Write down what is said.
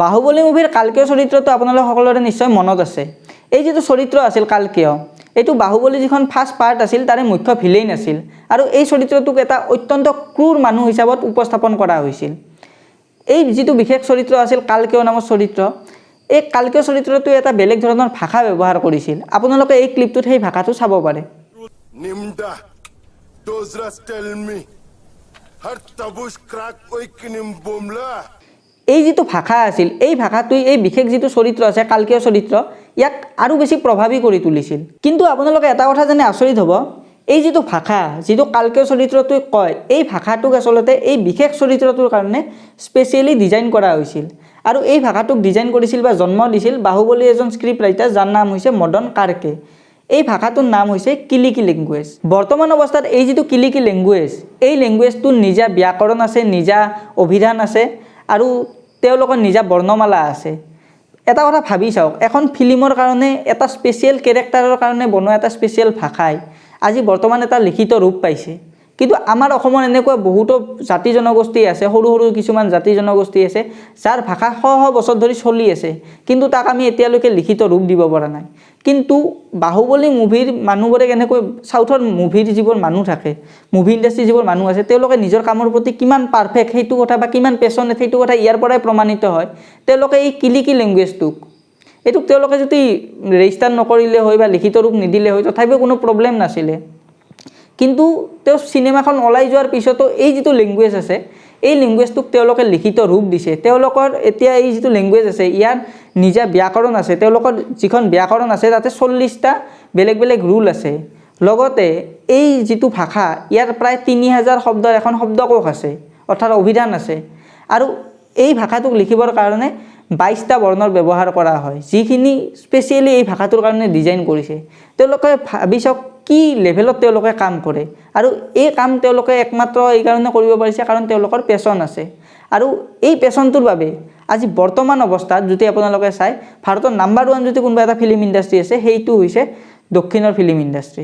বাহুবলী মুভিৰ কালকীয় চৰিত্ৰটো আপোনালোক সকলোৰে নিশ্চয় মনত আছে। এই যেটো চৰিত্ৰ আছিল কালকীয়, এইটো বাহুবলী যিখন ফাৰ্ষ্ট পাৰ্ট আছিল তাৰে মুখ্য ভিলেইন আছিল আৰু এই চৰিত্ৰটোক এটা অত্যন্ত ক্रूर মানুহ হিচাপত উপস্থাপন কৰা হৈছিল। এই যেটো বিশেষ চৰিত্ৰ আছিল কালকীয় নামৰ চৰিত্ৰ, এই কালকীয় চৰিত্ৰটো এটা বেলেগ ধৰণৰ ভাষা ব্যৱহাৰ কৰিছিল। আপোনালোকে এই ক্লিপটোত সেই ভাষাটো চাব পাৰে। NIMDA ডোজৰাস tell me Har তবুশ ক্ৰাক ওইকিনিম Bumla. এই যেটো ভাষা আছিল, এই ভাষাটোই এই বিশেষ যেটো চৰিত্ৰ আছে কালকীয় চৰিত্ৰ, ইয়াক আৰু বেছি প্ৰভাৱী কৰি তুলিছিল। কিন্তু আপোনালোকে এটা কথা জানি আচৰিত হ'ব, এই যেটো ভাষা যেটো কালকীয় চৰিত্ৰটোই কয়, এই ভাষাটোক আচলতে এই বিশেষ চৰিত্ৰটোৰ কাৰণে স্পেচিয়েলি ডিজাইন কৰা হৈছিল আৰু এই ভাষাটোক ডিজাইন কৰিছিল বা জন্ম দিছিল বাহুবলী এজন স্ক্ৰিপ্ট ৰাইটাৰ যাৰ নাম হৈছে মদন কাৰ্কে। এই ভাষাটোৰ নাম হৈছে কিলিকি লেংগুৱেজ। বৰ্তমান অৱস্থাত এই যেটো কিলিকি লেংগুৱেজ, এই লেংগুৱেজটোৰ নিজা ব্যাকৰণ আছে, নিজা অভিধান আছে আৰু তেওঁলোকৰ নিজা বৰ্ণমালা আছে। এটা কথা ভাবি চাওক, এখন ফিল্মৰ কাৰণে এটা স্পেচিয়েল কেৰেক্টাৰৰ কাৰণে বনোৱা এটা স্পেচিয়েল ভাষাই আজি বৰ্তমান এটা লিখিত ৰূপ পাইছে। কিন্তু আমাৰ অসমৰ এনেকুৱা বহুতো জাতি জনগোষ্ঠী আছে, সৰু সৰু কিছুমান জাতি জনগোষ্ঠী আছে যাৰ ভাষা শ শ বছৰ ধৰি চলি আছে, কিন্তু তাক আমি এতিয়ালৈকে লিখিত ৰূপ দিব পৰা নাই। কিন্তু বাহুবলী মুভিৰ মানুহবোৰে কেনেকৈ সাউথৰ মুভিৰ যিবোৰ মানুহ থাকে, মুভি ইণ্ডাষ্ট্ৰী যিবোৰ মানুহ আছে, তেওঁলোকে নিজৰ কামৰ প্ৰতি কিমান পাৰফেক্ট সেইটো কথা বা কিমান পেছনেট সেইটো কথা ইয়াৰ পৰাই প্ৰমাণিত হয়। তেওঁলোকে এই কিলিকি লেংগুৱেজটোক এইটোক তেওঁলোকে যদি ৰেজিষ্টাৰ নকৰিলে হয় বা লিখিত ৰূপ নিদিলে হয় তথাপিও কোনো প্ৰব্লেম নাছিলে। কিন্তু তেওঁ চিনেমাখন ওলাই যোৱাৰ পিছতো এই যেটো লেংগুৱেজ আছে, এই লেংগুৱেজটোক তেওঁলোকে লিখিত ৰূপ দিছে। তেওঁলোকৰ এতিয়া এই যেটো লেংগুৱেজ আছে ইয়াৰ নিজা ব্যাকৰণ আছে, তেওঁলোকৰ যিখন ব্যাকৰণ আছে তাতে 40টা বেলেগ বেলেগ ৰুল আছে। লগতে এই যেটো ভাষা ইয়াৰ প্ৰায় 3000 শব্দৰ এখন শব্দকোষ আছে, অৰ্থাৎ অভিধান আছে আৰু এই ভাষাটোক লিখিবৰ কাৰণে 22টা বৰ্ণৰ ব্যৱহাৰ কৰা হয়, যিখিনি স্পেচিয়েলি এই ভাষাটোৰ কাৰণে ডিজাইন কৰিছে। তেওঁলোকে ভাবি চাওক কি লেভেলত তেওঁলোকে কাম কৰে আৰু এই কাম তেওঁলোকে একমাত্ৰ এই কাৰণে কৰিব পাৰিছে কাৰণ তেওঁলোকৰ পেছন আছে আৰু এই পেছনটোৰ বাবে আজি বৰ্তমান অৱস্থাত যদি আপোনালোকে চাই ভাৰতৰ নাম্বাৰ 1 যদি কোনোবা এটা ফিল্ম ইণ্ডাষ্ট্ৰী আছে সেইটো হৈছে দক্ষিণৰ ফিল্ম ইণ্ডাষ্ট্ৰী।